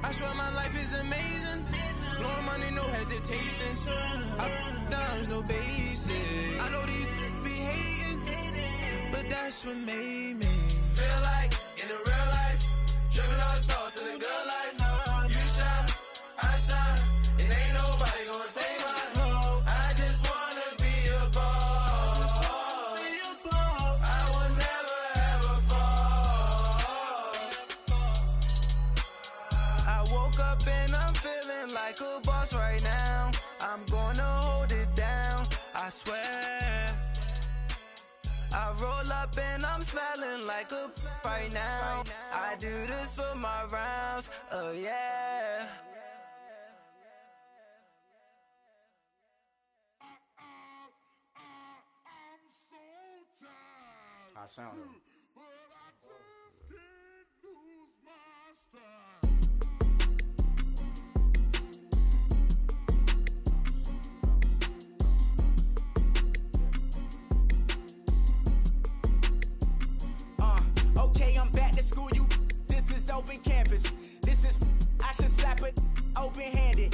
I swear my life is amazing. Blowing money, no hesitation. Dimes, no basic. I know these be hating, but that's what made me feel like in the real life. Dripping all the sauce in the good life. You shine, I shine, and ain't nobody gonna take mine. I just wanna be a boss. I will never ever fall. I woke up and I'm feeling like a boss right now. I'm gonna hold it down, I swear. I roll up and I'm smelling like a right now. I do this for my rounds, oh yeah. I sound it. Okay, I'm back to school, you. This is open campus. This is, I should slap it open-handed.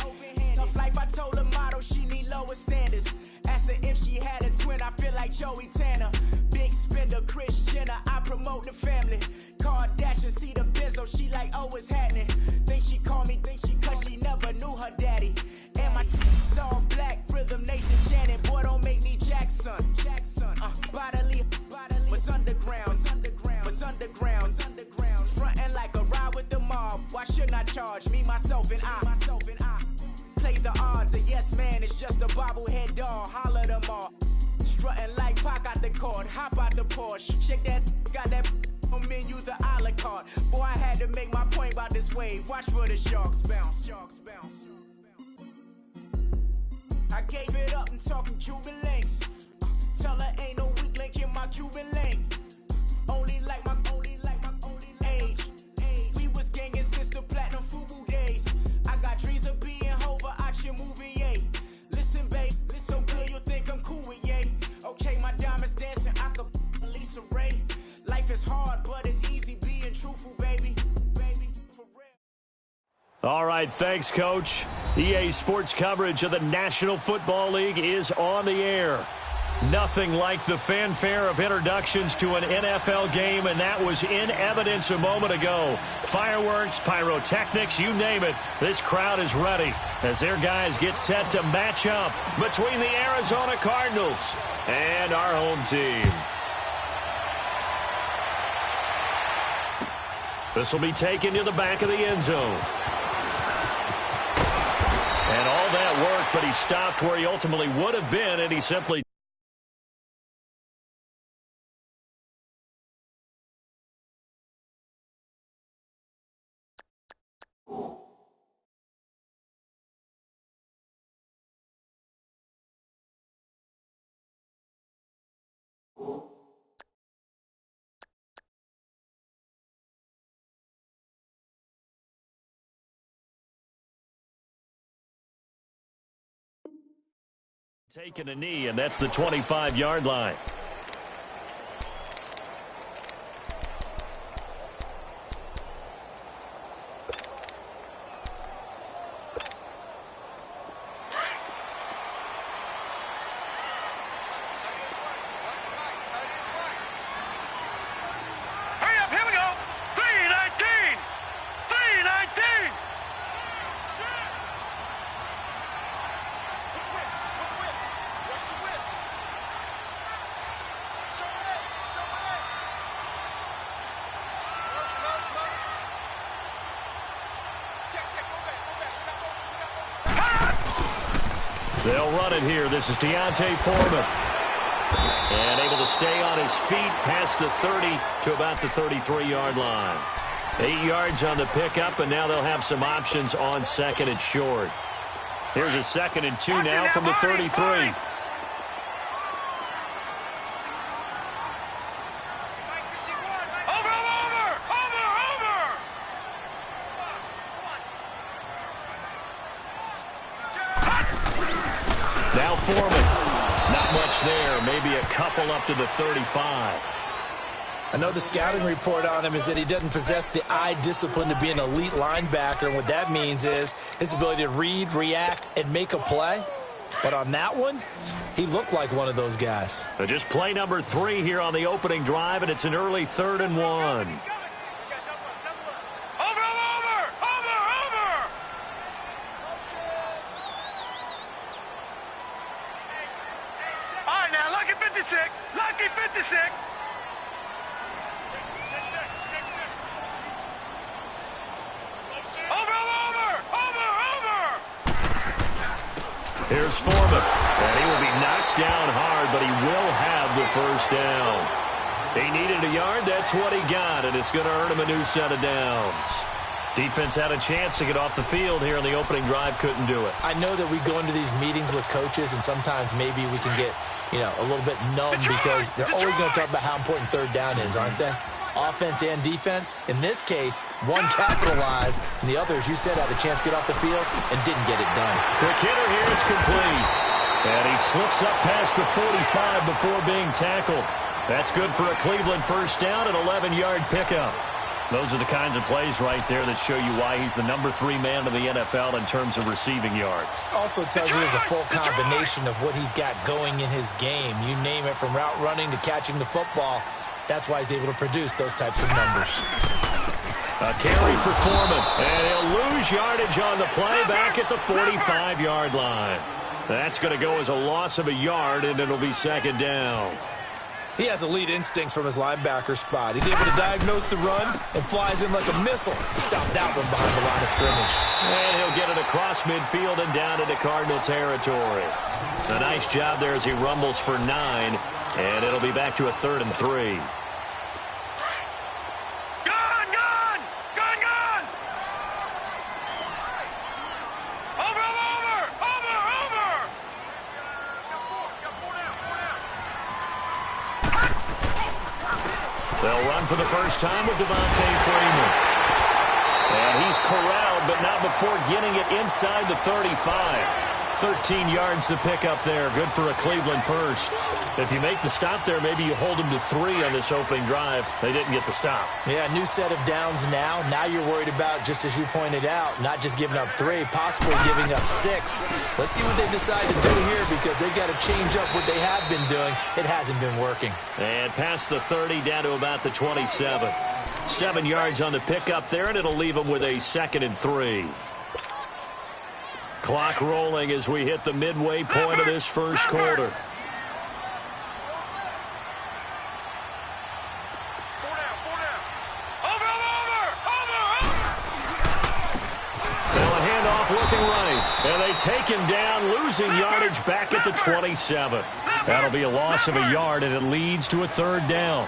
Tough life, I told her motto, she need lower standards. Asked her if she had a twin, I feel like Joey Tanner. Big spender, Kris Jenner, I promote the family. Kardashian, see the Benzo, she like, oh, it's happening. Think she called me, cause she never knew her daddy. And my all black, Rhythm Nation Shannon. Boy, don't make me Jackson. Bodily, what's underground? What's underground? Frontin' like a ride with the mob. Why shouldn't I charge me, myself, and I? Play the odds, a yes man, it's just a bobblehead doll. Holler them all. Strutting like Pac out the court, hop out the Porsche. Shake that, got that on menu, the a la carte. Boy, I had to make my point about this wave. Watch for the sharks bounce. I gave it up, I'm talking Cuban links. Tell her ain't no weak link in my Cuban link. Only like my age. We was gangin' since the platinum FUBU days. I got dreams of being Hova out your movie, yay. Listen, babe, so good you'll think I'm cool with yay. Okay, my diamonds dancing, I could Lisa Ray. Life is hard, but it's easy being truthful, baby. For real. All right, thanks, Coach. EA Sports coverage of the National Football League is on the air. Nothing like the fanfare of introductions to an NFL game, and that was in evidence a moment ago. Fireworks, pyrotechnics, you name it. This crowd is ready as their guys get set to match up between the Arizona Cardinals and our home team. This will be taken to the back of the end zone. And all that work, but he stopped where he ultimately would have been, and he simply taking a knee, and that's the 25-yard line. They'll run it here. This is Deontay Foreman. And able to stay on his feet past the 30 to about the 33-yard line. 8 yards on the pickup, and now they'll have some options on second and short. Here's a 2nd and 2 now from the 33. Now Foreman. Not much there. Maybe a couple up to the 35. I know the scouting report on him is that he doesn't possess the eye discipline to be an elite linebacker, and what that means is his ability to read, react, and make a play. But on that one, he looked like one of those guys. Just play number 3 here on the opening drive, and it's an early 3rd and 1. Lucky 56. Over. Here's Foreman. And he will be knocked down hard, but he will have the first down. He needed a yard. That's what he got, and it's going to earn him a new set of downs. Defense had a chance to get off the field here in the opening drive. Couldn't do it. I know that we go into these meetings with coaches, and sometimes maybe we can get, a little bit numb because they're always going to talk about how important third down is, aren't they? Offense and defense. In this case, one capitalized, and the other, as you said, had a chance to get off the field and didn't get it done. Quick hitter here. It's complete. And he slips up past the 45 before being tackled. That's good for a Cleveland first down, an 11-yard pickup. Those are the kinds of plays right there that show you why he's the number 3 man in the NFL in terms of receiving yards. Also tells you there's a full combination of what he's got going in his game. You name it, from route running to catching the football. That's why he's able to produce those types of numbers. A carry for Foreman, and he'll lose yardage on the play back at the 45-yard line. That's going to go as a loss of a yard, and it'll be 2nd down. He has elite instincts from his linebacker spot. He's able to diagnose the run and flies in like a missile to stop that one behind the line of scrimmage. And he'll get it across midfield and down into Cardinal territory. A nice job there as he rumbles for 9, and it'll be back to a 3rd and 3. They'll run for the first time with Devontae Freeman. And he's corralled, but not before getting it inside the 35. 13 yards to pick up there. Good for a Cleveland first. If you make the stop there, maybe you hold them to 3 on this opening drive. They didn't get the stop. Yeah, new set of downs now. Now you're worried about, just as you pointed out, not just giving up 3, possibly giving up 6. Let's see what they decide to do here, because they've got to change up what they have been doing. It hasn't been working. And past the 30 down to about the 27. 7 yards on the pickup there, and it'll leave them with a 2nd and 3. Clock rolling as we hit the midway point of this first quarter. Now a handoff looking right. And they take him down, losing yardage back at the 27. That'll be a loss of a yard, and it leads to a 3rd down.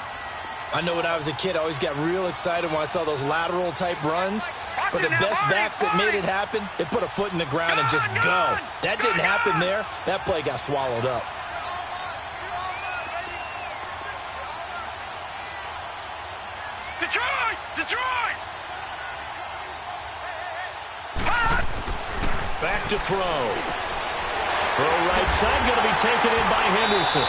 I know when I was a kid, I always got real excited when I saw those lateral-type runs. But the best backs that made it happen, they put a foot in the ground and just go. That didn't happen there. That play got swallowed up. Detroit! Back to throw. Throw right side, going to be taken in by Henderson.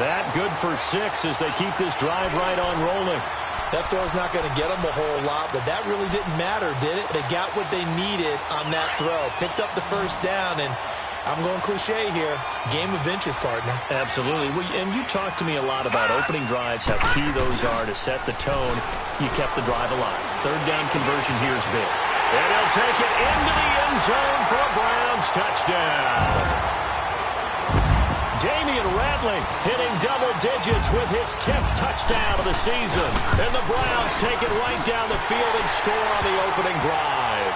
That good for 6 as they keep this drive right on rolling. That throw's not going to get them a whole lot, but that really didn't matter, did it? They got what they needed on that throw. Picked up the first down, and I'm going cliche here. Game of inches, partner. Absolutely. And you talked to me a lot about opening drives, how key those are to set the tone. You kept the drive alive. 3rd down conversion here is big. And he'll take it into the end zone for a Browns touchdown. Damian Rattling hitting double digits with his 10th touchdown of the season. And the Browns take it right down the field and score on the opening drive.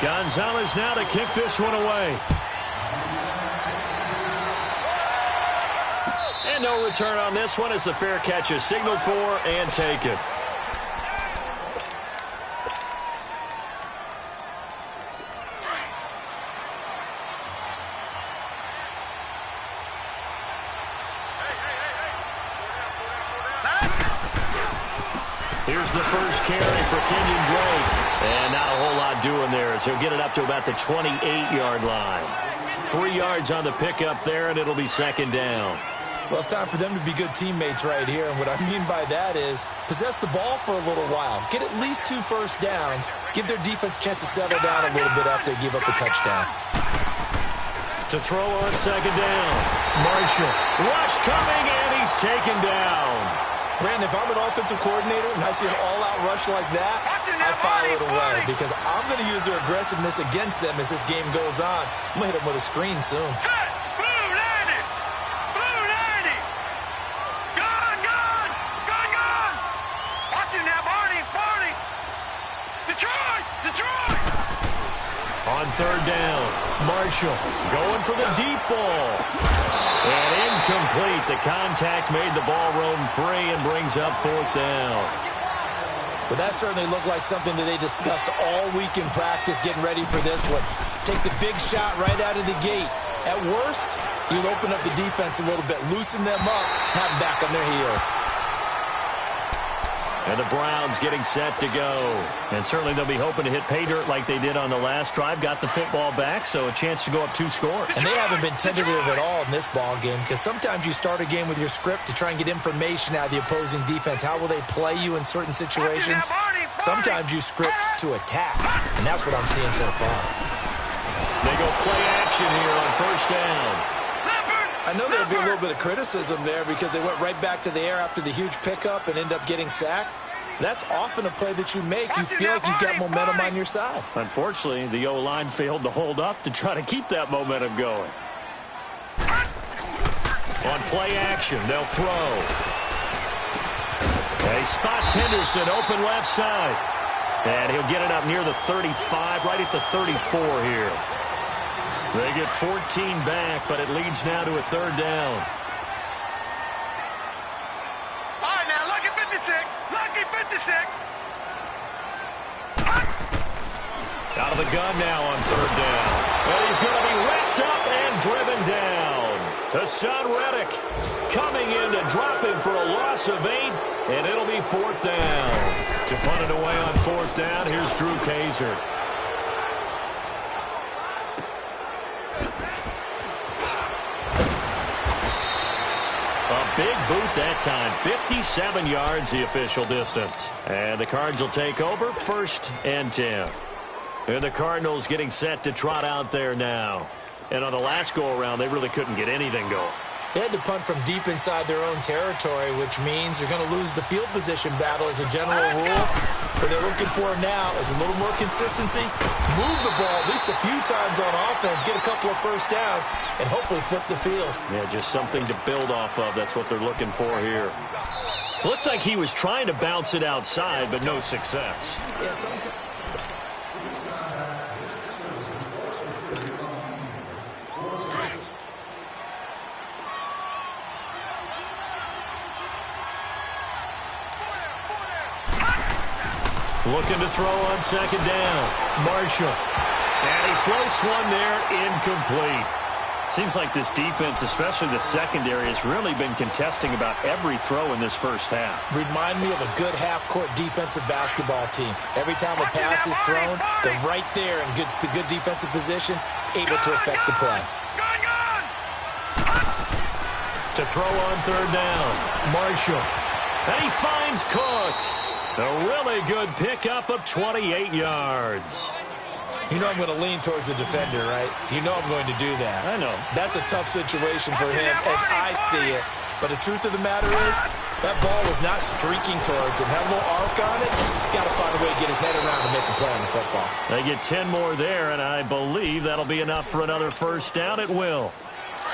Gonzalez now to kick this one away. And no return on this one as the fair catch is signaled for and taken. Here's the first carry for Kenyon Drake. And not a whole lot doing there as he'll get it up to about the 28-yard line. 3 yards on the pickup there, and it'll be second down. Well, it's time for them to be good teammates right here. And what I mean by that is possess the ball for a little while. Get at least 2 first downs. Give their defense a chance to settle down a little bit after they give up a touchdown. To throw on second down. Marshall. Rush coming, and he's taken down. Brandon, if I'm an offensive coordinator and I see an all-out rush like that, I file it away because I'm going to use their aggressiveness against them as this game goes on. I'm going to hit them with a screen soon. On third down, Marshall going for the deep ball. And incomplete. The contact made the ball roam free and brings up fourth down. Well, that certainly looked like something that they discussed all week in practice getting ready for this one. Take the big shot right out of the gate. At worst, you'll open up the defense a little bit, loosen them up, have them back on their heels. And the Browns getting set to go. And certainly they'll be hoping to hit pay dirt like they did on the last drive. Got the football back, so a chance to go up 2 scores. And they haven't been tentative at all in this ball game because sometimes you start a game with your script to try and get information out of the opposing defense. How will they play you in certain situations? Sometimes you script to attack, and that's what I'm seeing so far. They go play action here on first down. I know there'll be a little bit of criticism there because they went right back to the air after the huge pickup and end up getting sacked. That's often a play that you make. You feel like you've got momentum on your side. Unfortunately, the O-line failed to hold up to try to keep that momentum going. On play action, they'll throw. And he spots Henderson open left side. And he'll get it up near the 35, right at the 34 here. They get 14 back, but it leads now to a third down. All right, now, lucky 56. Lucky 56. Out of the gun now on third down. And he's going to be wrapped up and driven down. Hassan Reddick coming in to drop him for a loss of 8, and it'll be fourth down. To punt it away on fourth down, here's Drew Kaiser. Big boot that time. 57 yards the official distance. And the Cards will take over 1st and 10. And the Cardinals getting set to trot out there now. And on the last go-around, they really couldn't get anything going. They had to punt from deep inside their own territory, which means they're going to lose the field position battle as a general rule. What they're looking for now is a little more consistency, move the ball at least a few times on offense, get a couple of first downs, and hopefully flip the field. Yeah, just something to build off of. That's what they're looking for here. Looked like he was trying to bounce it outside, but no success. Yeah, sometimes. Looking to throw on second down. Marshall. And he floats one there, incomplete. Seems like this defense, especially the secondary, has really been contesting about every throw in this first half. Remind me of a good half-court defensive basketball team. Every time a pass is thrown, they're right there in good defensive position, able to affect the play. To throw on third down. Marshall. And he finds Cook. A really good pickup of 28 yards. You know I'm going to lean towards the defender, right? You know I'm going to do that. I know. That's a tough situation for him as I see it. But the truth of the matter is, that ball was not streaking towards him. Had a little arc on it. He's got to find a way to get his head around and make a play on the football. They get 10 more there, and I believe that'll be enough for another first down. It will.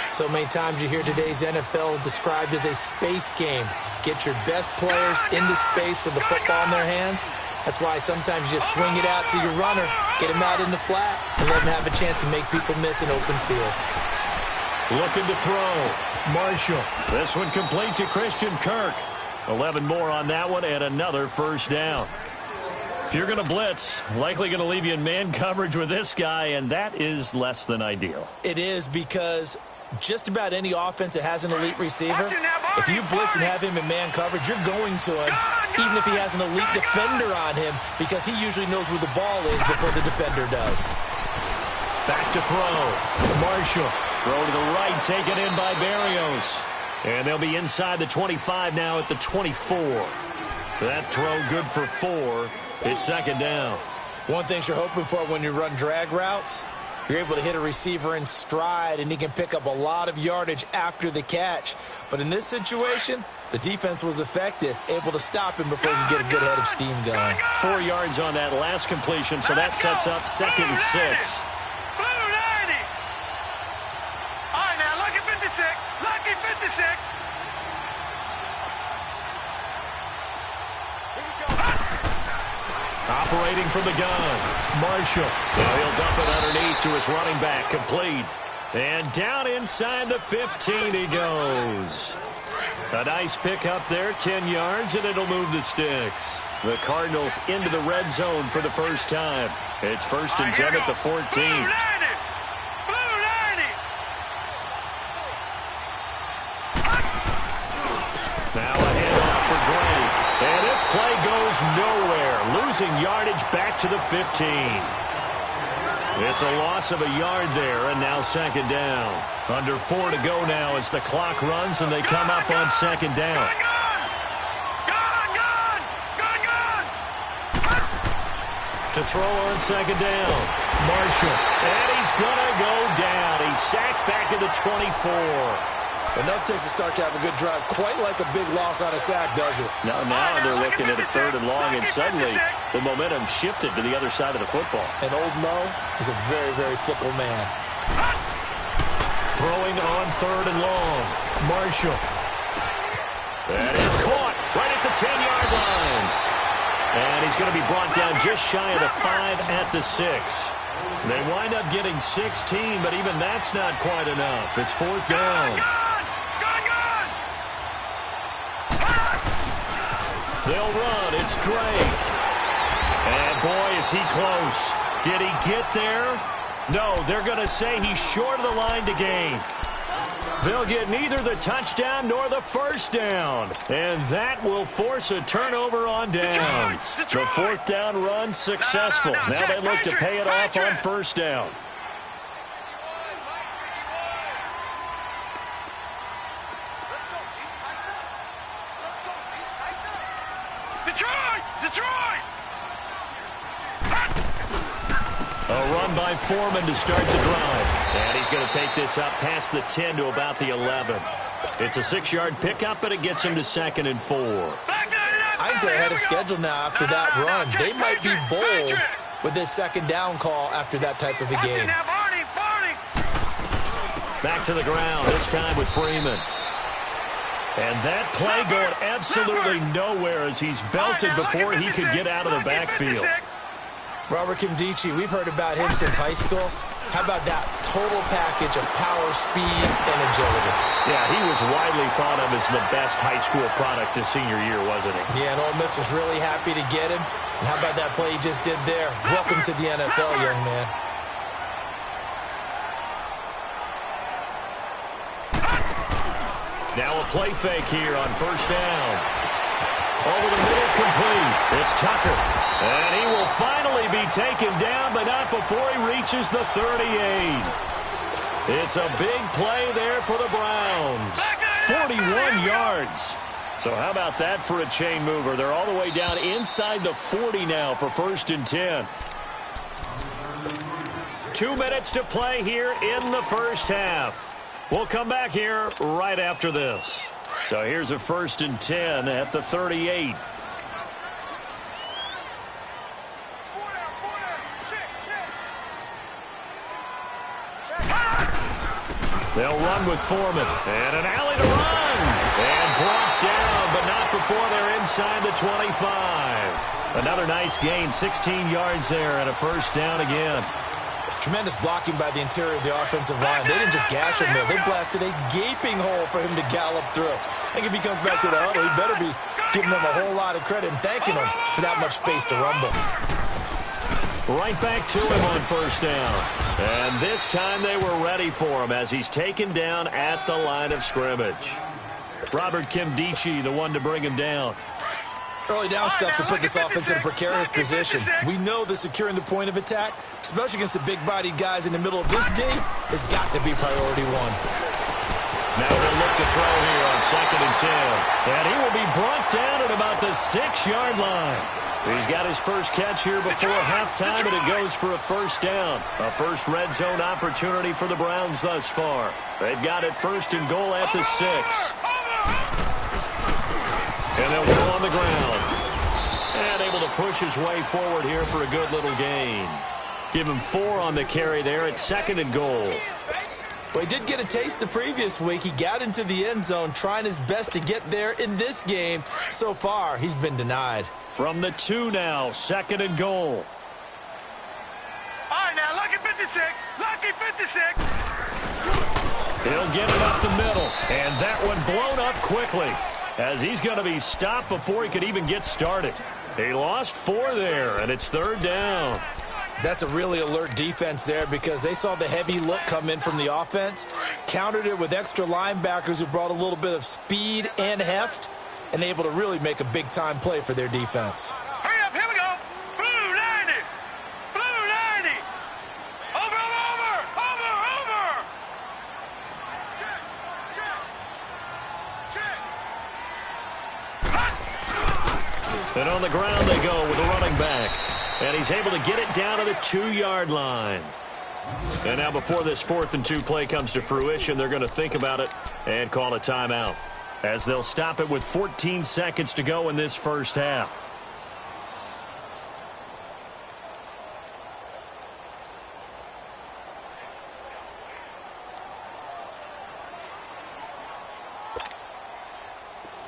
So many times you hear today's NFL described as a space game. Get your best players into space with the football in their hands. That's why sometimes you just swing it out to your runner, get him out in the flat, and let him have a chance to make people miss an open field. Looking to throw. Marshall. This one complete to Christian Kirk. 11 more on that one and another first down. If you're going to blitz, likely going to leave you in man coverage with this guy, and that is less than ideal. It is because just about any offense that has an elite receiver, if you blitz and have him in man coverage, you're going to him, even if he has an elite defender on him, because he usually knows where the ball is before the defender does. Back to throw. Marshall. Throw to the right, taken in by Berrios. And they'll be inside the 25 now at the 24. That throw good for 4. It's second down. One thing you're hoping for when you run drag routes, you're able to hit a receiver in stride, and he can pick up a lot of yardage after the catch. But in this situation, the defense was effective, able to stop him before he could get a good head of steam going. 4 yards on that last completion, so that sets up second and 6. Blue 90. All right, now, lucky 56. Lucky 56. Operating from the gun, Marshall. Now he'll dump it underneath to his running back, complete. And down inside the 15 he goes. A nice pick up there, 10 yards, and it'll move the sticks. The Cardinals into the red zone for the first time. It's first and 10 at the 14. Blue 90. Blue 90. Now a handoff for Drake. And this play goes nowhere, losing yardage back to the 15. It's a loss of a yard there, and now second down. Under 4 to go now as the clock runs, and they come up on second down. To throw on second down, Marshall. And he's going to go down. He's sacked back at the 24. Enough takes a start to have a good drive, quite like a big loss on a sack, does it? Now they're looking at a third and long, and suddenly the momentum shifted to the other side of the football. And old Mo is a very, very fickle man. Throwing on third and long, Marshall. That is caught right at the 10-yard line. And he's going to be brought down just shy of the 5 at the 6. They wind up getting 16, but even that's not quite enough. It's fourth down. They'll run. It's Drake. And boy, is he close. Did he get there? No, they're going to say he's short of the line to gain. They'll get neither the touchdown nor the first down. And that will force a turnover on downs. The fourth down run successful. Now they look to pay it off on first down. Detroit! A run by Foreman to start the drive. And he's going to take this up past the 10 to about the 11. It's a 6-yard pickup, but it gets him to second and 4. I think they're ahead of schedule now after that run. They might be bold with this second down call after that type of a game. Back to the ground, this time with Freeman. And that play going absolutely nowhere as he's belted before he could get out of the backfield. Robert Kimdichie, we've heard about him since high school. How about that total package of power, speed, and agility? Yeah, he was widely thought of as the best high school product his senior year, wasn't he? Yeah, and Ole Miss was really happy to get him. And how about that play he just did there? Welcome to the NFL, young man. Now a play fake here on first down. Over the middle, complete. It's Tucker. And he will finally be taken down, but not before he reaches the 38. It's a big play there for the Browns. 41 yards. So how about that for a chain mover? They're all the way down inside the 40 now for first and 10. 2 minutes to play here in the first half. We'll come back here right after this. So here's a first and 10 at the 38. They'll run with Foreman. And an alley to run. And brought down, but not before they're inside the 25. Another nice gain, 16 yards there, and a first down again. Tremendous blocking by the interior of the offensive line. They didn't just gash him there. They blasted a gaping hole for him to gallop through. I think if he comes back to the huddle, he better be giving them a whole lot of credit and thanking them for that much space to rumble. Right back to him on first down. And this time they were ready for him as he's taken down at the line of scrimmage. Robert Kimdichie, the one to bring him down. Early down stuff to put this offense in a precarious position. We know that securing the point of attack, especially against the big-bodied guys in the middle of this D, has got to be priority one. Now they'll look to throw here on 2nd and 10. And he will be brought down at about the 6-yard line. He's got his first catch here before halftime, and it goes for a first down. A first red zone opportunity for the Browns thus far. They've got it 1st and goal at the 6. And they'll go on the ground. And able to push his way forward here for a good little gain. Give him 4 on the carry there at 2nd and goal. Well, he did get a taste the previous week. He got into the end zone trying his best to get there in this game. So far, he's been denied. From the 2 now, 2nd and goal. All right, now, lucky 56. Lucky 56. He'll get it up the middle. And that one blown up quickly, as he's going to be stopped before he could even get started. He lost 4 there, and it's 3rd down. That's a really alert defense there because they saw the heavy look come in from the offense, countered it with extra linebackers who brought a little bit of speed and heft, and able to really make a big-time play for their defense. Hurry up, here we go. Blue 90. Blue 90. Over, over, over, over. Check, check, check. And on the ground they go with the running back. And he's able to get it down to the 2-yard line. And now before this 4th and 2 play comes to fruition, they're going to think about it and call a timeout, as they'll stop it with 14 seconds to go in this first half.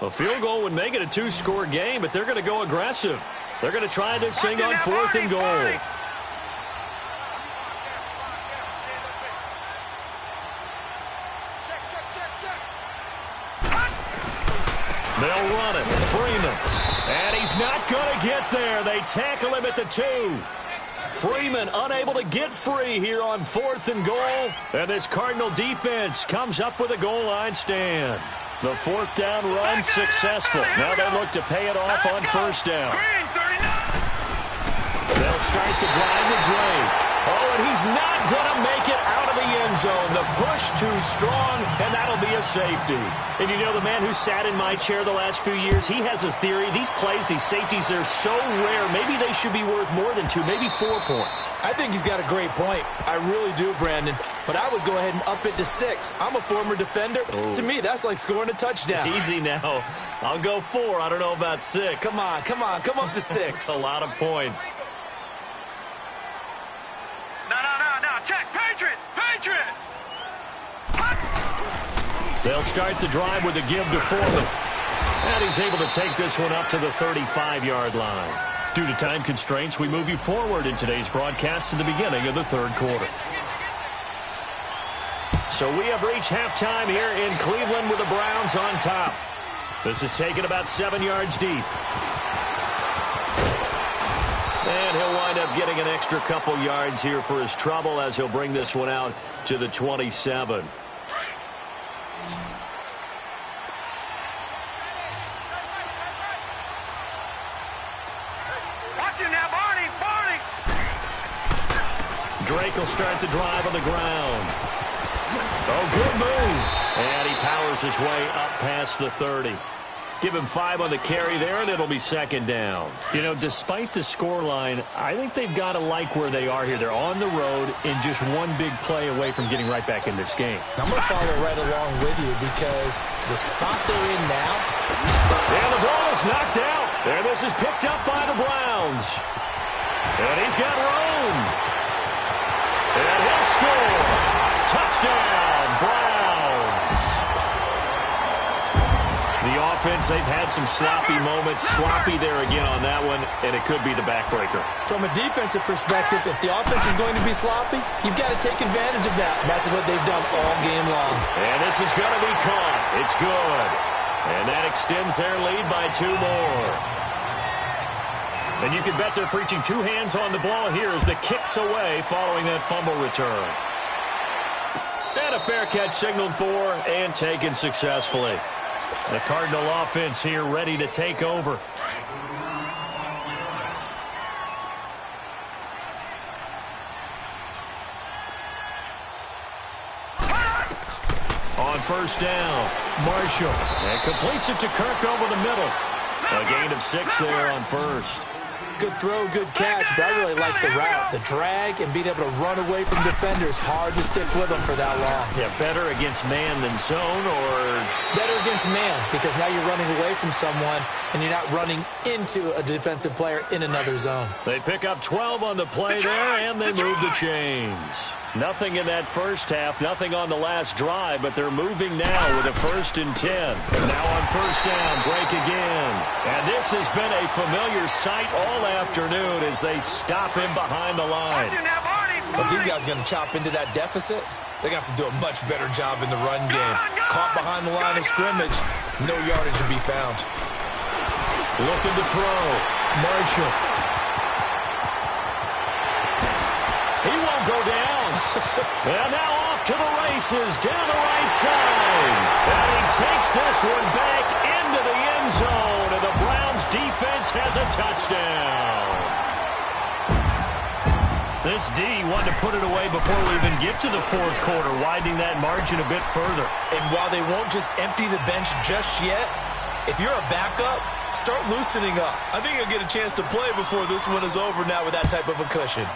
A field goal would make it a 2-score game, but they're going to go aggressive. They're going to try this thing on 4th and goal. They'll run it. Freeman. And he's not going to get there. They tackle him at the 2. Freeman unable to get free here on 4th and goal. And this Cardinal defense comes up with a goal line stand. The 4th down run successful. Now they look to pay it off on 1st down. They'll start the drive with Drake. Oh, and he's not going to make it out of the end zone. The push too strong, and that'll be a safety. And you know, the man who sat in my chair the last few years, he has a theory. These plays, these safeties, they're so rare. Maybe they should be worth more than 2, maybe 4 points. I think he's got a great point. I really do, Brandon. But I would go ahead and up it to 6. I'm a former defender. Oh. To me, that's like scoring a touchdown. Easy now. I'll go 4. I don't know about 6. Come on. Come up to 6. A lot of points. No. Check. Patriot. They'll start the drive with a give to Foreman. And he's able to take this one up to the 35-yard line. Due to time constraints, we move you forward in today's broadcast to the beginning of the 3rd quarter. So we have reached halftime here in Cleveland with the Browns on top. This is taken about 7 yards deep. And he'll wind up getting an extra couple yards here for his trouble as he'll bring this one out to the 27. Watch him now, Barney. Drake will start the drive on the ground. Oh, good move. And he powers his way up past the 30. Give him 5 on the carry there, and it'll be 2nd down. You know, despite the scoreline, I think they've got to like where they are here. They're on the road and just one big play away from getting right back in this game. I'm going to follow right along with you because the spot they're in now. And the ball is knocked out. And this is picked up by the Browns. And he's got room. And he'll score. Touchdown, Browns. The offense, they've had some sloppy moments. Sloppy there again on that one, and it could be the backbreaker. From a defensive perspective, if the offense is going to be sloppy, you've got to take advantage of that. That's what they've done all game long. And this is going to be caught. It's good. And that extends their lead by 2 more. And you can bet they're preaching 2 hands on the ball here as the kick's away following that fumble return. And a fair catch signaled for and taken successfully. The Cardinal offense here ready to take over. first down. Marshall. And completes it to Kirk over the middle. A gain of 6 there on first. Good throw, good catch, but I really like the route. The drag and being able to run away from defenders. Hard to stick with them for that long. Yeah, better against man than zone, or? Better against man, because now you're running away from someone and you're not running into a defensive player in another zone. They pick up 12 on the play there, and they move the chains. Nothing in that first half, nothing on the last drive, but they're moving now with a 1st and 10. Now on first down, Drake again. And this has been a familiar sight all afternoon as they stop him behind the line. But these guys are going to chop into that deficit. They're going to have to do a much better job in the run game. Caught behind the line of scrimmage, no yardage to be found. Looking to throw. Marshall. He won't go down. And now off to the races down the right side. And he takes this one back into the end zone. And the Browns defense has a touchdown. This D wanted to put it away before we even get to the fourth quarter, widening that margin a bit further. And while they won't just empty the bench just yet, if you're a backup, start loosening up. I think you'll get a chance to play before this one is over now with that type of a cushion.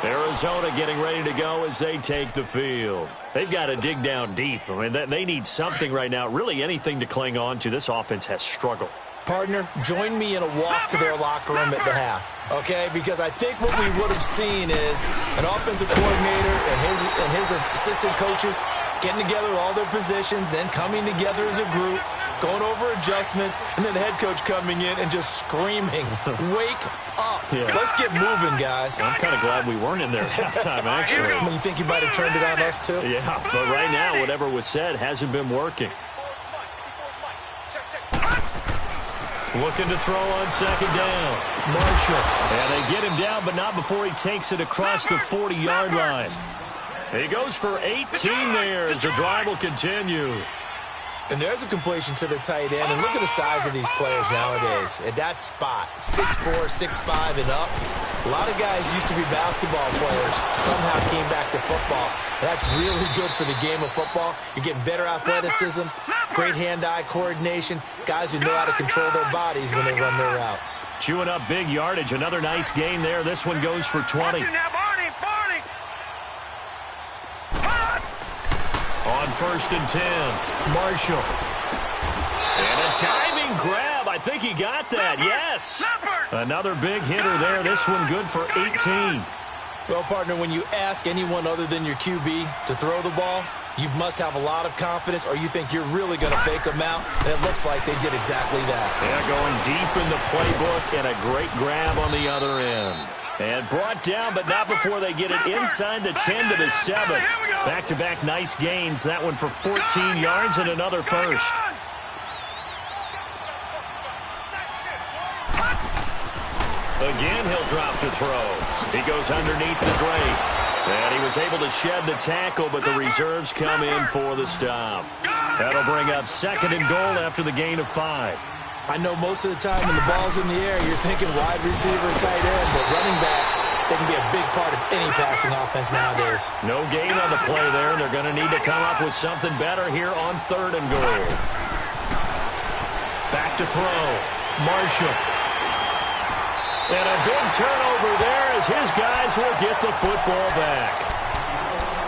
Arizona getting ready to go as they take the field. They've got to dig down deep. I mean, they need something right now, really anything to cling on to. This offense has struggled. Partner, join me in a walk to their locker room at the half, okay? Because I think what we would have seen is an offensive coordinator and his assistant coaches getting together all their positions, then coming together as a group, going over adjustments, and then the head coach coming in and just screaming, wake up. Yeah. Let's get moving, guys. I'm kind of glad we weren't in there at halftime, actually. I mean, you think you might have turned it on us, too? Yeah, but right now, whatever was said hasn't been working. Looking to throw on second down. Marshall. And they get him down, but not before he takes it across the 40-yard line. He goes for 18 there as the drive will continue. And there's a completion to the tight end. And look at the size of these players nowadays. At that spot, 6'4", 6'5", and up. A lot of guys used to be basketball players, somehow came back to football. That's really good for the game of football. You're getting better athleticism, great hand-eye coordination, guys who know how to control their bodies when they run their routes. Chewing up big yardage. Another nice gain there. This one goes for 20. On 1st and 10, Marshall. And a diving grab. I think he got that. Yes. Another big hitter there. This one good for 18. Well, partner, when you ask anyone other than your QB to throw the ball, you must have a lot of confidence, or you think you're really going to fake them out, and it looks like they did exactly that. Yeah, going deep in the playbook, and a great grab on the other end. And brought down, but not before they get it inside the 10 to the 7. Back-to-back nice gains. That one for 14 yards and another first. Again, he'll drop to throw. He goes underneath the Drake. And he was able to shed the tackle, but the reserves come in for the stop. That'll bring up 2nd and goal after the gain of 5. I know most of the time when the ball's in the air, you're thinking wide receiver, tight end, but running backs, they can be a big part of any passing offense nowadays. No gain on the play there, and they're going to need to come up with something better here on 3rd and goal. Back to throw. Marshall. And a big turnover there as his guys will get the football back.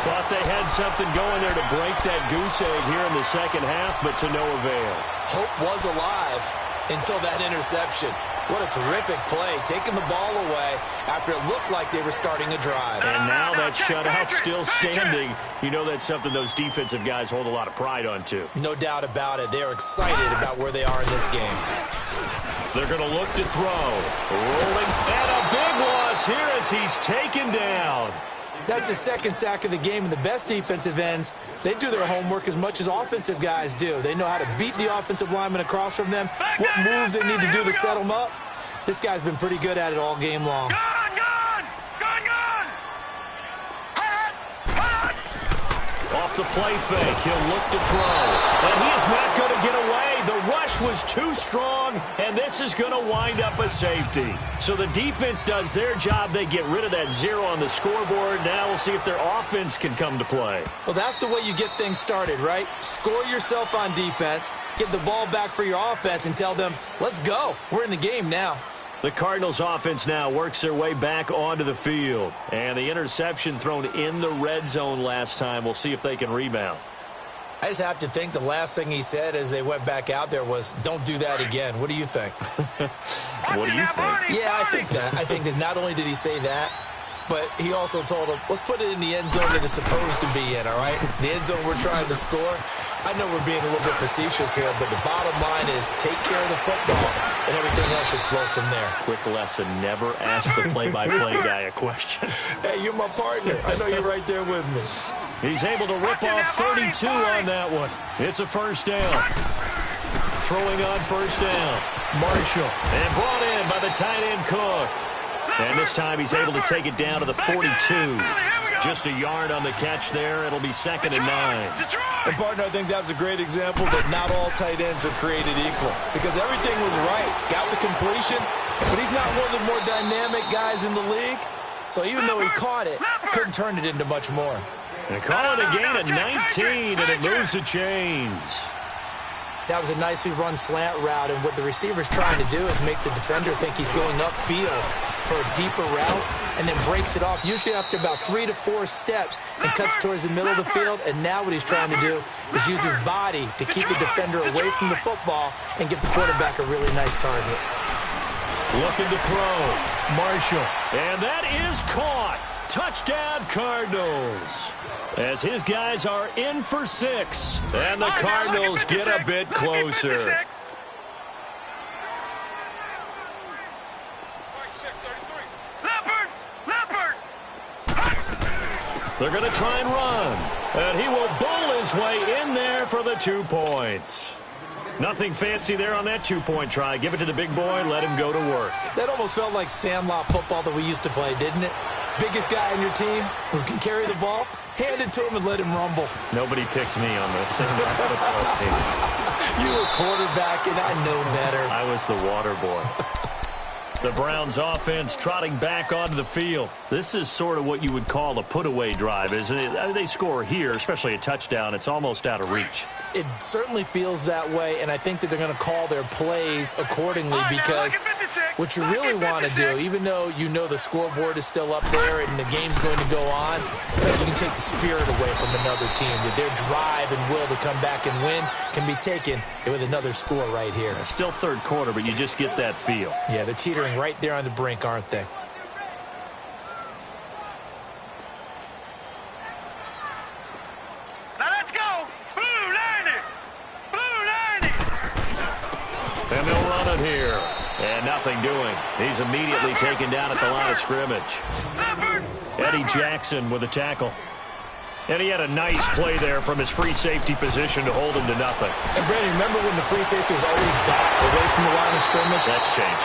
Thought they had something going there to break that goose egg here in the second half, but to no avail. Hope was alive until that interception. What a terrific play, taking the ball away after it looked like they were starting a drive. And now that shutout still standing. You know that's something those defensive guys hold a lot of pride on, too. No doubt about it. They are excited about where they are in this game. They're going to look to throw. Rolling. And a big loss here as he's taken down. That's his 2nd sack of the game, and the best defensive ends, they do their homework as much as offensive guys do. They know how to beat the offensive lineman across from them, what moves they need to do to set them up. This guy's been pretty good at it all game long. Off the play fake, he'll look to throw. And he is not going to get away. The rush was too strong, and this is going to wind up a safety. So the defense does their job. They get rid of that 0 on the scoreboard. Now we'll see if their offense can come to play. Well, that's the way you get things started, right? Score yourself on defense, get the ball back for your offense, and tell them, let's go. We're in the game now. The Cardinals offense now works their way back onto the field. And the interception thrown in the red zone last time. We'll see if they can rebound. I just have to think the last thing he said as they went back out there was, don't do that again. What do you think? What do you think? Yeah, I think that. I think that not only did he say that, but he also told him, let's put it in the end zone that it's supposed to be in, all right? The end zone we're trying to score. I know we're being a little bit facetious here, but the bottom line is take care of the football, and everything else should flow from there. Quick lesson, never ask the play-by-play guy a question. Hey, you're my partner. I know you're right there with me. He's able to rip off 32 on that one. It's a first down. Throwing on first down. Marshall. And brought in by the tight end Cook. And this time he's able to take it down to the 42. Just a yard on the catch there. It'll be 2nd and 9. And, partner, I think that was a great example that not all tight ends are created equal. Because everything was right. Got the completion. But he's not one of the more dynamic guys in the league. So even though he caught it, couldn't turn it into much more. And call it a gain of 19, and it moves the chains. That was a nicely run slant route, and what the receiver's trying to do is make the defender think he's going upfield for a deeper route, and then breaks it off, usually after about 3 to 4 steps, and cuts towards the middle of the field. And now what he's trying to do is use his body to keep the defender away from the football and give the quarterback a really nice target. Looking to throw. Marshall. And that is caught. Touchdown, Cardinals. As his guys are in for 6. And the Cardinals get a bit closer. They're going to try and run. And he will bowl his way in there for the 2 points. Nothing fancy there on that 2-point try. Give it to the big boy, let him go to work. That almost felt like sandlot football that we used to play, didn't it? Biggest guy on your team who can carry the ball, hand it to him and let him rumble. Nobody picked me on the sandlot football team. You were quarterback, and I know better. I was the water boy. The Browns offense trotting back onto the field. This is sort of what you would call a put-away drive, isn't it? I mean, they score here, especially a touchdown. It's almost out of reach. It certainly feels that way, and I think that they're going to call their plays accordingly because what you really want to do, even though you know the scoreboard is still up there and the game's going to go on, you can take the spirit away from another team. Their drive and will to come back and win can be taken with another score right here. Still third quarter, but you just get that feel. Yeah, they're teetering right there on the brink, aren't they? Now let's go! Blue 90! Blue 90! And they'll run it here. And nothing doing. He's immediately taken down at the line of scrimmage. Eddie Jackson with a tackle. And he had a nice play there from his free safety position to hold him to nothing. And, Brandon, remember when the free safety was always back away from the line of scrimmage? That's changed.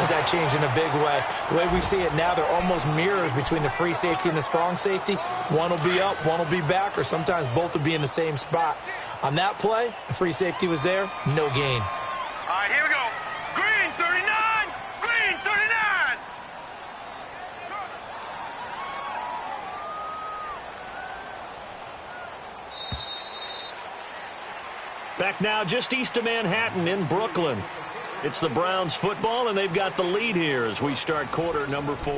Has that changed in a big way? The way we see it now, they're almost mirrors between the free safety and the strong safety. One will be up, one will be back, or sometimes both will be in the same spot. On that play, the free safety was there, no gain. All right, here we go. Green 39! Green 39! Back now just east of Manhattan in Brooklyn. It's the Browns football, and they've got the lead here as we start quarter number 4.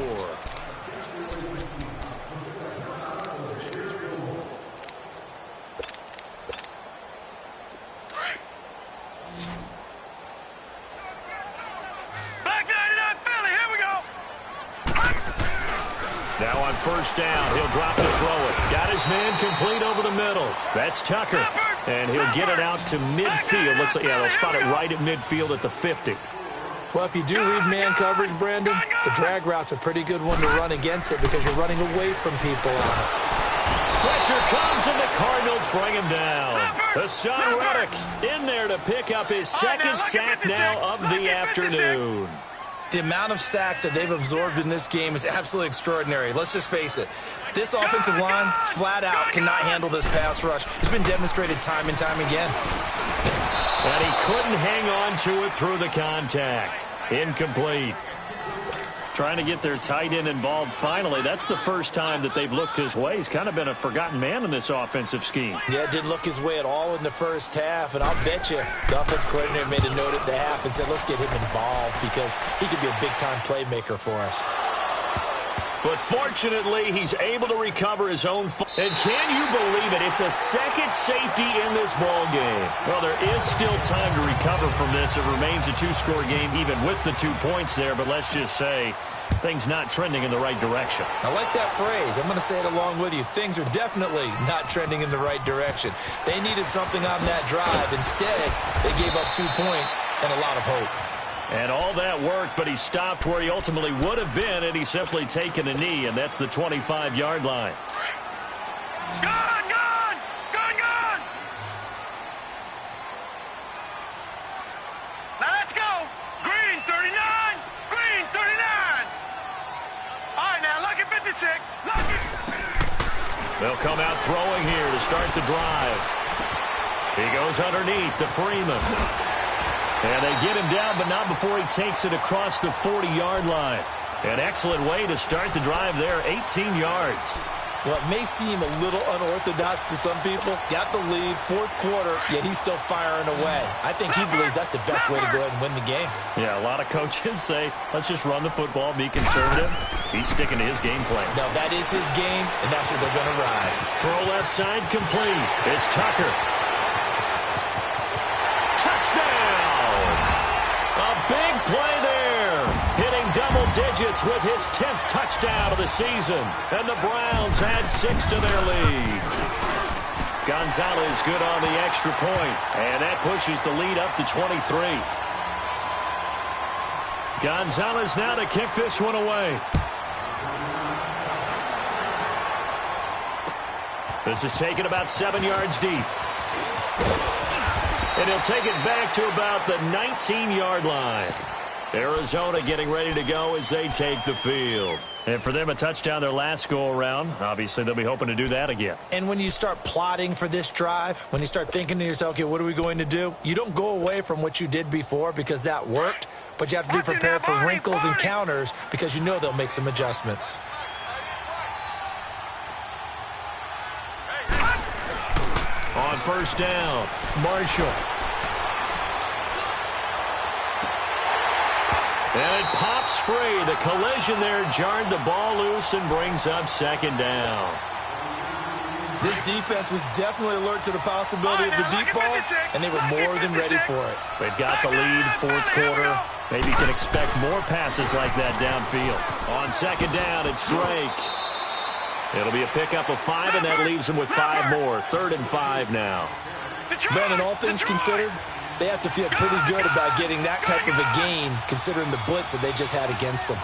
Back 99 Philly, here we go! Now on first down, he'll drop to throw it. Got his man complete over the middle. That's Tucker. And he'll get it out to midfield. They'll spot it right at midfield at the 50. Well, if you do read man coverage, Brandon, the drag route's a pretty good one to run against it because you're running away from people on it. Pressure comes, and the Cardinals bring him down. Hassan Reddick in there to pick up his second sack now of the afternoon. The amount of sacks that they've absorbed in this game is absolutely extraordinary. Let's just face it. This offensive line, flat out, cannot handle this pass rush. It's been demonstrated time and time again. And he couldn't hang on to it through the contact. Incomplete. Trying to get their tight end involved finally. That's the first time that they've looked his way. He's kind of been a forgotten man in this offensive scheme. Yeah, didn't look his way at all in the first half. And I'll bet you the offensive coordinator made a note at the half and said, let's get him involved because he could be a big-time playmaker for us. But fortunately, he's able to recover his own. And can you believe it? It's a second safety in this ball game. Well, there is still time to recover from this. It remains a two-score game even with the 2 points there. But let's just say things not trending in the right direction. I like that phrase. I'm going to say it along with you. Things are definitely not trending in the right direction. They needed something on that drive. Instead, they gave up 2 points and a lot of hope. And all that worked, but he stopped where he ultimately would have been, and he's simply taken a knee, and that's the 25-yard line. Gone, gone, gone, gone. Now let's go. Green 39, green 39. All right, now lucky 56, lucky. They'll come out throwing here to start the drive. He goes underneath to Freeman. And they get him down, but not before he takes it across the 40-yard line. An excellent way to start the drive there, 18 yards. Well, it may seem a little unorthodox to some people. Got the lead, fourth quarter, yet he's still firing away. I think he believes that's the best way to go ahead and win the game. Yeah, a lot of coaches say, let's just run the football, be conservative. He's sticking to his game plan. No, that is his game, and that's what they're going to ride. Throw left side complete. It's Tucker. Touchdown! A big play there. Hitting double digits with his 10th touchdown of the season. And the Browns add 6 to their lead. Gonzalez good on the extra point. And that pushes the lead up to 23. Gonzalez now to kick this one away. This is taken about 7 yards deep. And he'll take it back to about the 19-yard line. Arizona getting ready to go as they take the field. And for them, a touchdown their last go-around. Obviously, they'll be hoping to do that again. And when you start plotting for this drive, when you start thinking to yourself, okay, what are we going to do? You don't go away from what you did before because that worked, but you have to be prepared for wrinkles and counters because you know they'll make some adjustments. On first down, Marshall. And it pops free. The collision there jarred the ball loose and brings up second down. This defense was definitely alert to the possibility of the deep ball, and they were more than ready for it. They've got the lead, fourth quarter. Maybe you can expect more passes like that downfield. On second down, it's Drake. It'll be a pickup of 5, and that leaves them with 5 more. 3rd and 5 now. Man, all things considered, they have to feel pretty good about getting that type of a gain, considering the blitz that they just had against them.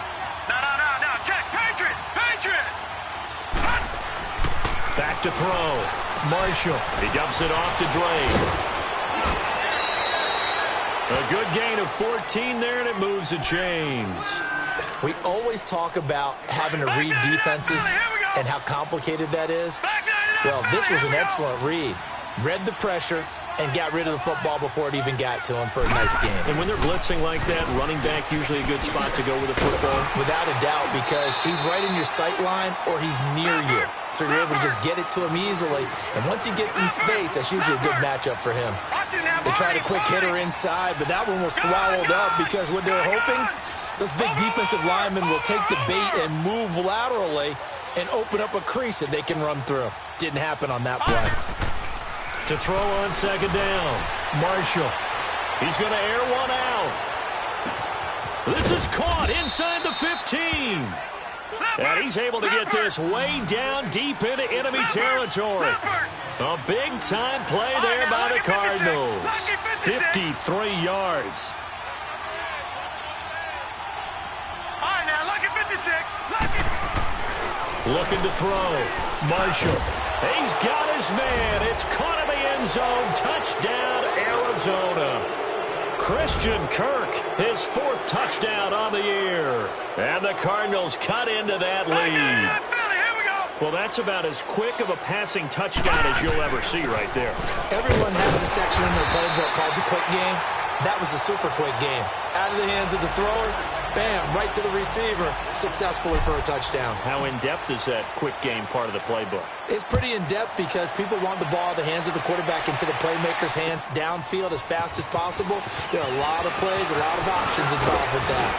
No, check, Patriot. Back to throw. Marshall. He dumps it off to Drake. A good gain of 14 there, and it moves the chains. We always talk about having to read defenses and how complicated that is. Well, this was an excellent read. Read the pressure and got rid of the football before it even got to him for a nice game. And when they're blitzing like that, running back usually a good spot to go with the football? Without a doubt, because he's right in your sight line or he's near you. So you're able to just get it to him easily. And once he gets in space, that's usually a good matchup for him. They tried a quick hitter inside, but that one was swallowed up because what they were hoping, those big defensive linemen will take the bait and move laterally and open up a crease that they can run through. Didn't happen on that play. To throw on second down, Marshall. He's going to air one out. This is caught inside the 15. And he's able to get this way down deep into enemy territory. A big-time play there by the Cardinals. 53 yards. All right, now, lucky 56. Looking to throw. Marshall. He's got his man. It's caught in the end zone. Touchdown, Arizona. Christian Kirk, his 4th touchdown on the year. And the Cardinals cut into that lead. Well, that's about as quick of a passing touchdown as you'll ever see right there. Everyone has a section in their playbook called the quick game. That was a super quick game. Out of the hands of the thrower, bam, right to the receiver, successfully for a touchdown. How in-depth is that quick game part of the playbook? It's pretty in-depth because people want the ball in the hands of the quarterback into the playmaker's hands downfield as fast as possible. There are a lot of plays, a lot of options involved with that.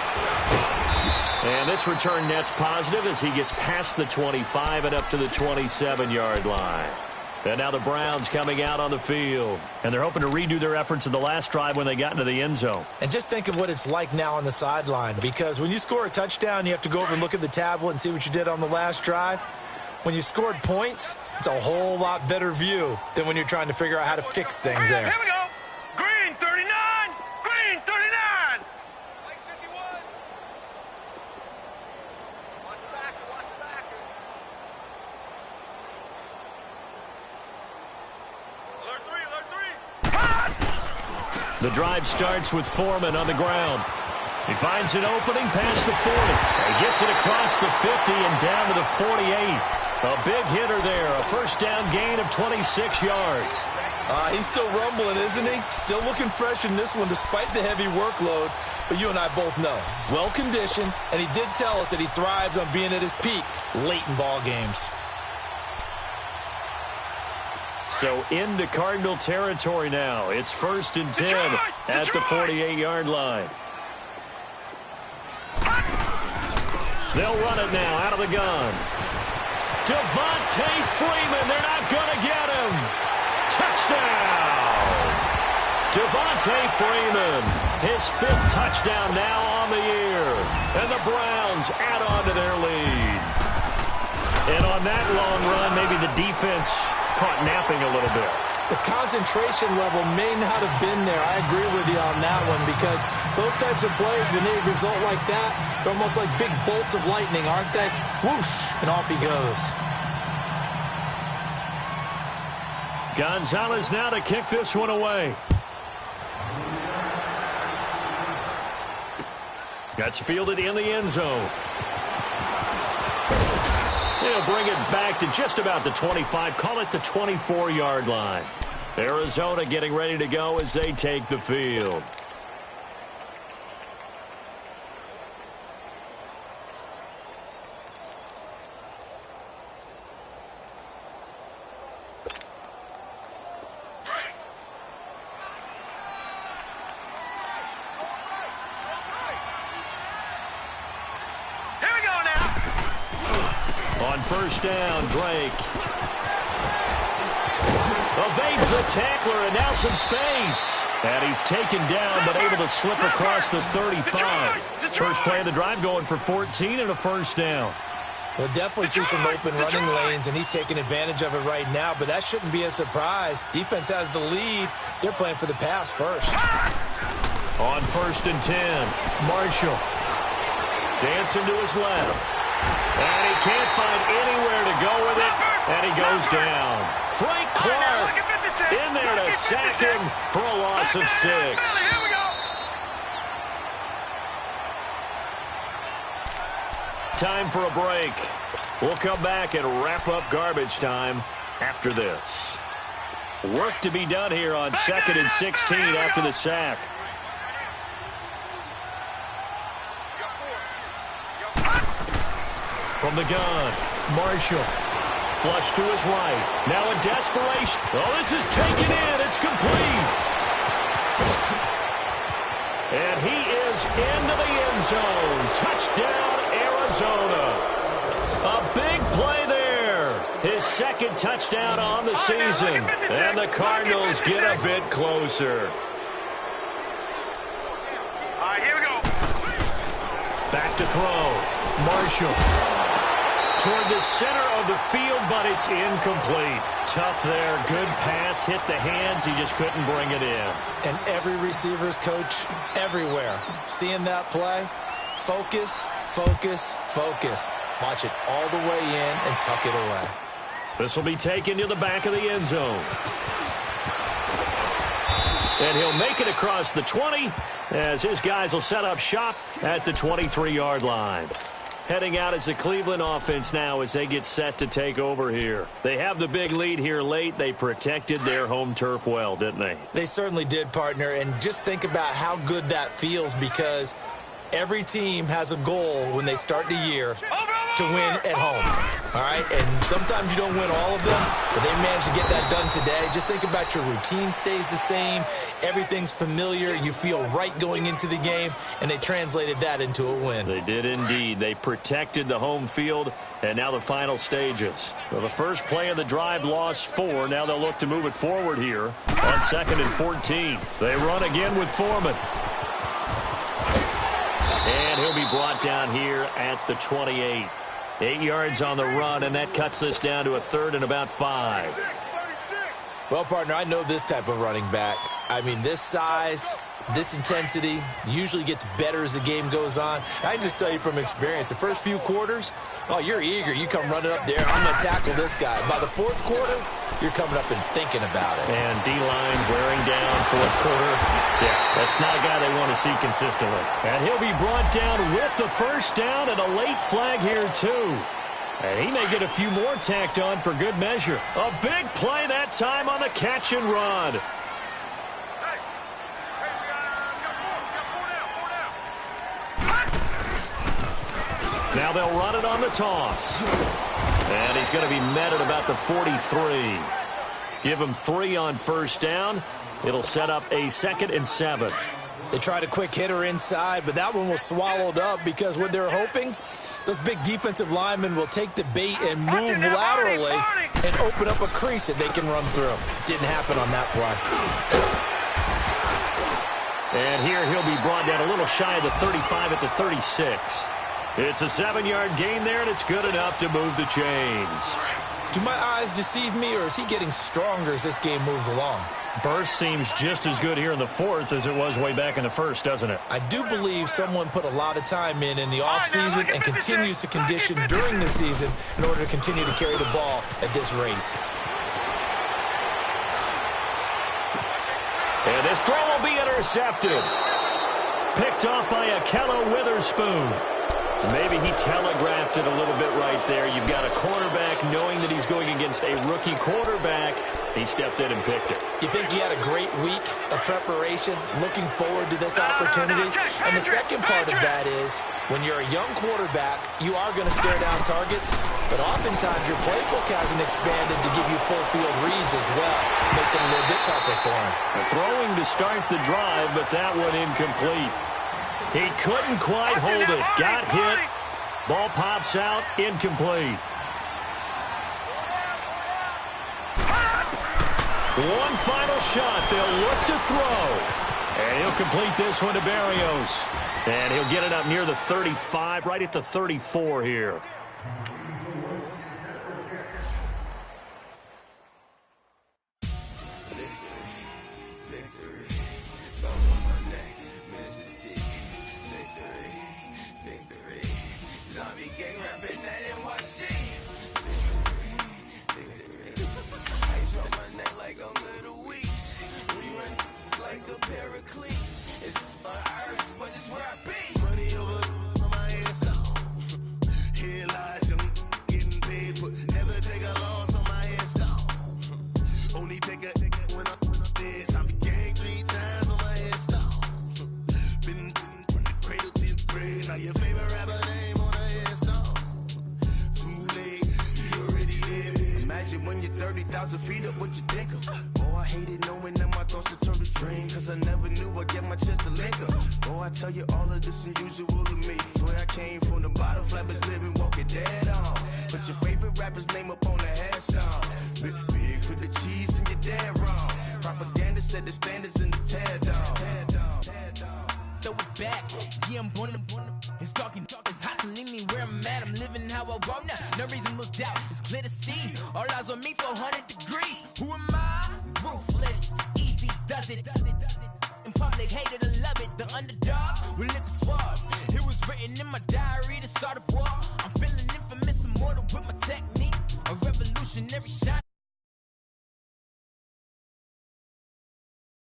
And this return net's positive as he gets past the 25 and up to the 27-yard line. And now the Browns coming out on the field. And they're hoping to redo their efforts in the last drive when they got into the end zone. And just think of what it's like now on the sideline. Because when you score a touchdown, you have to go over and look at the tablet and see what you did on the last drive. When you scored points, it's a whole lot better view than when you're trying to figure out how to fix things there. Here we go. Green 39. Green 39. White 51. Watch the backer. Watch the backer. Alert 3. Alert 3. The drive starts with Foreman on the ground. He finds an opening past the 40. He gets it across the 50 and down to the 48. A big hitter there. A first down gain of 26 yards. He's still rumbling, isn't he? Still looking fresh in this one despite the heavy workload. But you and I both know, well-conditioned, and he did tell us that he thrives on being at his peak late in ball games. So into Cardinal territory now. It's 1st and 10 at the 48-yard line. They'll run it now out of the gun. Devontae Freeman, they're not going to get him. Touchdown! Devontae Freeman, his 5th touchdown now on the year. And the Browns add on to their lead. And on that long run, maybe the defense caught napping a little bit. The concentration level may not have been there. I agree with you on that one because those types of plays, when they result like that, they're almost like big bolts of lightning, aren't they? Whoosh, and off he goes. Gonzalez now to kick this one away. That's fielded in the end zone. They'll bring it back to just about the 25. Call it the 24-yard line. Arizona getting ready to go as they take the field. First down, Drake. Evades the tackler and now some space. And he's taken down but able to slip across the 35. First play of the drive going for 14 and a first down. We'll definitely see some open running lanes, and he's taking advantage of it right now, but that shouldn't be a surprise. Defense has the lead. They're playing for the pass first. On 1st and 10, Marshall. Dancing to his left. And he can't find anywhere to go with it, and he goes down. Frank Clark in there to sack him for a loss of 6. Time for a break. We'll come back and wrap up garbage time after this. Work to be done here on 2nd and 16 after the sack. From the gun, Marshall. Flush to his right. Now in desperation. Oh, this is taken in. It's complete. And he is into the end zone. Touchdown, Arizona. A big play there. His 2nd touchdown on the season. And the Cardinals get a bit closer. All right, here we go. Back to throw. Marshall. Toward the center of the field, but it's incomplete. Tough there. Good pass. Hit the hands. He just couldn't bring it in. And every receiver's coach everywhere. Seeing that play, focus, focus, focus. Watch it all the way in and tuck it away. This will be taken to the back of the end zone. And he'll make it across the 20 as his guys will set up shop at the 23-yard line. Heading out as the Cleveland offense now as they get set to take over here. They have the big lead here late. They protected their home turf well, didn't they? They certainly did, partner. And just think about how good that feels, because every team has a goal when they start the year to win at home. All right? And sometimes you don't win all of them, but they managed to get that done today. Just think about your routine stays the same. Everything's familiar. You feel right going into the game, and they translated that into a win. They did indeed. They protected the home field, and now the final stages. Well, the first play of the drive lost 4. Now they'll look to move it forward here on 2nd and 14. They run again with Foreman. And he'll be brought down here at the 28. 8 yards on the run, and that cuts this down to a 3rd and about 5. Well, partner, I know this type of running back. I mean, this size, this intensity usually gets better as the game goes on. I can just tell you from experience, the first few quarters, oh, you're eager. You come running up there, I'm going to tackle this guy. By the 4th quarter, you're coming up and thinking about it. And D-line wearing down 4th quarter. Yeah, that's not a guy they want to see consistently. And he'll be brought down with the first down and a late flag here, too. And he may get a few more tacked on for good measure. A big play that time on the catch and run. Now they'll run it on the toss. And he's going to be met at about the 43. Give him 3 on first down. It'll set up a 2nd and 7. They tried a quick hitter inside, but that one was swallowed up because what they're hoping, those big defensive linemen will take the bait and move laterally and open up a crease that they can run through. Didn't happen on that play. And here he'll be brought down a little shy of the 35 at the 36. It's a 7-yard gain there, and it's good enough to move the chains. Do my eyes deceive me, or is he getting stronger as this game moves along? Burst seems just as good here in the 4th as it was way back in the 1st, doesn't it? I do believe someone put a lot of time in the offseason and continues to condition during the season in order to continue to carry the ball at this rate. And this throw will be intercepted. Picked off by Akello Witherspoon. Maybe he telegraphed it a little bit right there. You've got a quarterback knowing that he's going against a rookie quarterback. He stepped in and picked it. You think he had a great week of preparation, looking forward to this opportunity? And the second part of that is, when you're a young quarterback, you are going to stare down targets, but oftentimes your playbook hasn't expanded to give you full field reads as well. Makes it a little bit tougher for him. Throwing to start the drive, but that one incomplete. He couldn't quite hold it. Got hit. Ball pops out. Incomplete. One final shot. They'll look to throw. And he'll complete this one to Barrios. And he'll get it up near the 35, right at the 34 here. When you're 30,000 feet up, what you think of? Oh, I hated knowing that my thoughts would turn to dream, cause I never knew I'd get my chance to link up. Oh, I tell you all of this unusual to me. Swear I came from the bottom, flappers living, walking dead on. Put your favorite rapper's name up on the headstone. Big for the cheese and you're dead wrong. Propaganda set the standards in the tear down. Throw it back, yeah, I'm born to it's talking, it's hustling me where I'm at. I'm living how I want now. No reason looked out, it's clear to see. All eyes on me for 100 degrees. Who am I? Ruthless, easy, does it. In public, hated to love it. The underdogs with liquor swabs. It was written in my diary to start a war. I'm feeling infamous, immortal with my technique. A revolutionary shot.